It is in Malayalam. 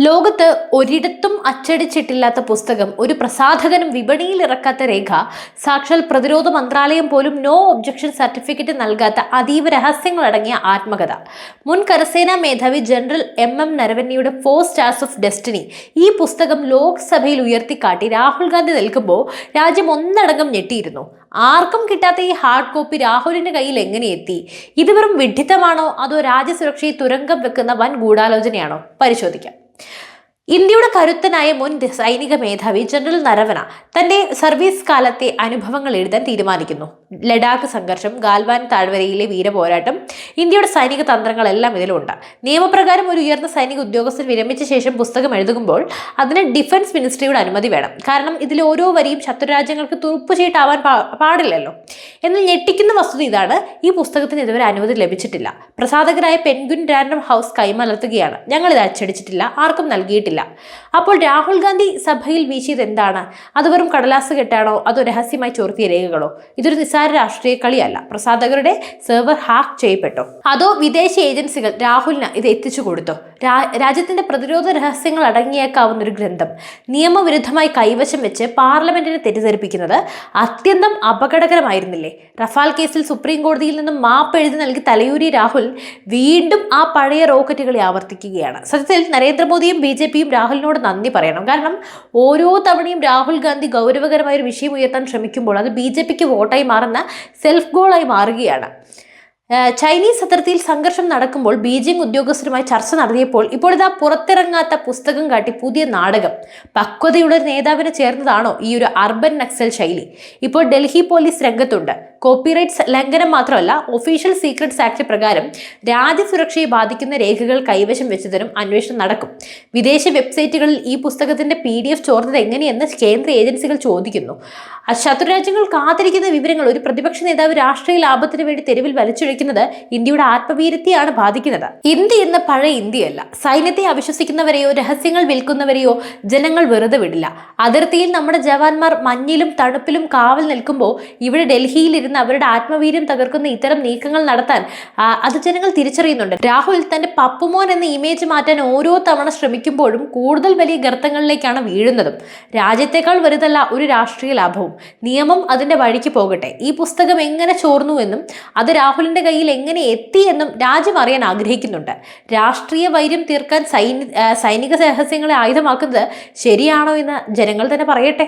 ലോകത്ത് ഒരിടത്തും അച്ചടിച്ചിട്ടില്ലാത്ത പുസ്തകം, ഒരു പ്രസാധകനും വിപണിയിൽ ഇറക്കാത്ത രേഖ, സാക്ഷാൽ പ്രതിരോധ മന്ത്രാലയം പോലും നോ ഒബ്ജക്ഷൻ സർട്ടിഫിക്കറ്റ് നൽകാത്ത അതീവ രഹസ്യങ്ങളടങ്ങിയ ആത്മകഥ. മുൻ കരസേനാ മേധാവി ജനറൽ എം നരവനെയുടെ 4 സ്റ്റാർസ് ഓഫ് ഡെസ്റ്റിനി ഈ പുസ്തകം ലോക്സഭയിൽ ഉയർത്തിക്കാട്ടി രാഹുൽ ഗാന്ധി നിൽക്കുമ്പോൾ രാജ്യം ഒന്നടങ്കം ഞെട്ടിയിരുന്നു. ആർക്കും കിട്ടാത്ത ഈ ഹാർഡ് കോപ്പി രാഹുലിന്റെ കയ്യിൽ എങ്ങനെ എത്തി? ഇത് വെറും വിഡ്ഢിത്തമാണോ, അതോ രാജ്യസുരക്ഷയെ തുരങ്കം വെക്കുന്ന വൻ ഗൂഢാലോചനയാണോ? പരിശോധിക്കാം. ഇന്ത്യയുടെ കരുത്തനായ മുൻ സൈനിക മേധാവി ജനറൽ നരവന തന്റെ സർവീസ് കാലത്തെ അനുഭവങ്ങൾ എഴുതാൻ തീരുമാനിക്കുന്നു. ലഡാക്ക് സംഘർഷം, ഗാൽവാൻ താഴ്വരയിലെ വീരപോരാട്ടം, ഇന്ത്യയുടെ സൈനിക തന്ത്രങ്ങളെല്ലാം ഇതിലുണ്ട്. നിയമപ്രകാരം ഒരു ഉയർന്ന സൈനിക ഉദ്യോഗസ്ഥൻ വിരമിച്ച ശേഷം പുസ്തകം എഴുതുമ്പോൾ അതിന് ഡിഫൻസ് മിനിസ്ട്രിയുടെ അനുമതി വേണം. കാരണം ഇതിലെ ഓരോ വരിയും ശത്രുരാജ്യങ്ങൾക്ക് തുറുപ്പുചീട്ടാവാൻ പാടില്ലല്ലോ. എന്നാൽ ഞെട്ടിക്കുന്ന വസ്തുത ഇതാണ്: ഈ പുസ്തകത്തിന് ഇതുവരെ അനുമതി ലഭിച്ചിട്ടില്ല. പ്രസാധകരായ പെൻഗ്വിൻ റാൻഡം ഹൗസ് കൈമലർത്തുകയാണ്, ഞങ്ങൾ ഇത് അച്ചടിച്ചിട്ടില്ല, ആർക്കും നൽകിയിട്ടില്ല. അപ്പോൾ രാഹുൽ ഗാന്ധി സഭയിൽ വീശിയത് എന്താണ്? അത് വെറും കടലാസ് കെട്ടാണോ, അതോ രഹസ്യമായി ചോർത്തിയ രേഖകളോ? ഇതൊരു നിസ്സാര രാഷ്ട്രീയ കളിയല്ല. പ്രസാധകരുടെ സെർവർ ഹാക്ക് ചെയ്യപ്പെട്ടോ, അതോ വിദേശ ഏജൻസികൾ രാഹുലിന് ഇത് എത്തിച്ചു കൊടുത്തോ? രാജ്യത്തിന്റെ പ്രതിരോധ രഹസ്യങ്ങൾ അടങ്ങിയേക്കാവുന്ന ഒരു ഗ്രന്ഥം നിയമവിരുദ്ധമായി കൈവശം വെച്ച് പാർലമെന്റിനെ തെറ്റിദ്ധരിപ്പിക്കുന്നത് അത്യന്തം അപകടകരമായിരുന്നില്ലേ? റഫാൽ കേസിൽ സുപ്രീം കോടതിയിൽ നിന്നും മാപ്പ് എഴുതി നൽകി തലയൂരിയ രാഹുൽ വീണ്ടും ആ പഴയ റോക്കറ്റുകളെ ആവർത്തിക്കുകയാണ്. സത്യത്തിൽ നരേന്ദ്രമോദിയും BJP രാഹുലിനോട് നന്ദി പറയണം. കാരണം ഓരോ തവണയും രാഹുൽ ഗാന്ധി ഗൗരവകരമായ ഒരു വിഷയം ഉയർത്താൻ ശ്രമിക്കുമ്പോൾ അത് BJPക്ക് വോട്ടായി മാറുന്ന സെൽഫ് ഗോളായി മാറുകയാണ്. ചൈനീസ് അതിർത്തിയിൽ സംഘർഷം നടക്കുമ്പോൾ ബീജിംഗ് ഉദ്യോഗസ്ഥരുമായി ചർച്ച നടത്തിയപ്പോൾ ഇപ്പോൾ ഇതാ പുറത്തിറങ്ങാത്ത പുസ്തകം കാട്ടി പുതിയ നാടകം. പക്വതയുള്ള ഒരു നേതാവിന് ചേർന്നതാണോ ഈ ഒരു അർബൻ നക്സൽ ശൈലി? ഇപ്പോൾ ഡൽഹി പോലീസ് രംഗത്തുണ്ട്. കോപ്പിറൈറ്റ്സ് ലംഘനം മാത്രമല്ല, ഒഫീഷ്യൽ സീക്രട്സ് ആക്ട് പ്രകാരം രാജ്യസുരക്ഷയെ ബാധിക്കുന്ന രേഖകൾ കൈവശം വെച്ചതിനും അന്വേഷണം നടക്കും. വിദേശ വെബ്സൈറ്റുകളിൽ ഈ പുസ്തകത്തിന്റെ PDF ചോർന്നത് എങ്ങനെയെന്ന് കേന്ദ്ര ഏജൻസികൾ ചോദിക്കുന്നു. ശത്രുരാജ്യങ്ങൾ കാത്തിരിക്കുന്ന വിവരങ്ങൾ ഒരു പ്രതിപക്ഷ നേതാവ് രാഷ്ട്രീയ ലാഭത്തിന് വേണ്ടി തെരുവിൽ വലിച്ചൊഴിക്കുന്നത് ഇന്ത്യയുടെ ആത്മവീര്യത്തെയാണ് ബാധിക്കുന്നത്. ഇന്ത്യ എന്ന പഴയ ഇന്ത്യയല്ല. സൈന്യത്തെ അവിശ്വസിക്കുന്നവരെയോ രഹസ്യങ്ങൾ വിൽക്കുന്നവരെയോ ജനങ്ങൾ വെറുതെ വിടില്ല. അതിർത്തിയിൽ നമ്മുടെ ജവാന്മാർ മഞ്ഞിലും തണുപ്പിലും കാവൽ നിൽക്കുമ്പോൾ ഇവിടെ ഡൽഹിയിൽ ഇരുന്ന് അവരുടെ ആത്മവീര്യം തകർക്കുന്ന ഇത്തരം നീക്കങ്ങൾ നടത്താൻ അത് ജനങ്ങൾ തിരിച്ചറിയുന്നുണ്ട്. രാഹുൽ തന്റെ പപ്പുമോൻ എന്ന ഇമേജ് മാറ്റാൻ ഓരോ തവണ ശ്രമിക്കുമ്പോഴും കൂടുതൽ വലിയ ഗർത്തങ്ങളിലേക്കാണ് വീഴുന്നതും. രാജ്യത്തെക്കാൾ വലുതല്ല ഒരു രാഷ്ട്രീയ ലാഭവും. നിയമം അതിന്റെ വഴിക്ക് പോകട്ടെ. ഈ പുസ്തകം എങ്ങനെ ചോർന്നുവെന്നും അത് രാഹുലിന്റെ കയ്യിൽ എങ്ങനെ എത്തിയെന്നും രാജ്യം അറിയാൻ ആഗ്രഹിക്കുന്നുണ്ട്. രാഷ്ട്രീയ വൈര്യം തീർക്കാൻ സൈനിക രഹസ്യങ്ങളെ ആയുധമാക്കുന്നത് ശരിയാണോ എന്ന് ജനങ്ങൾ തന്നെ പറയട്ടെ.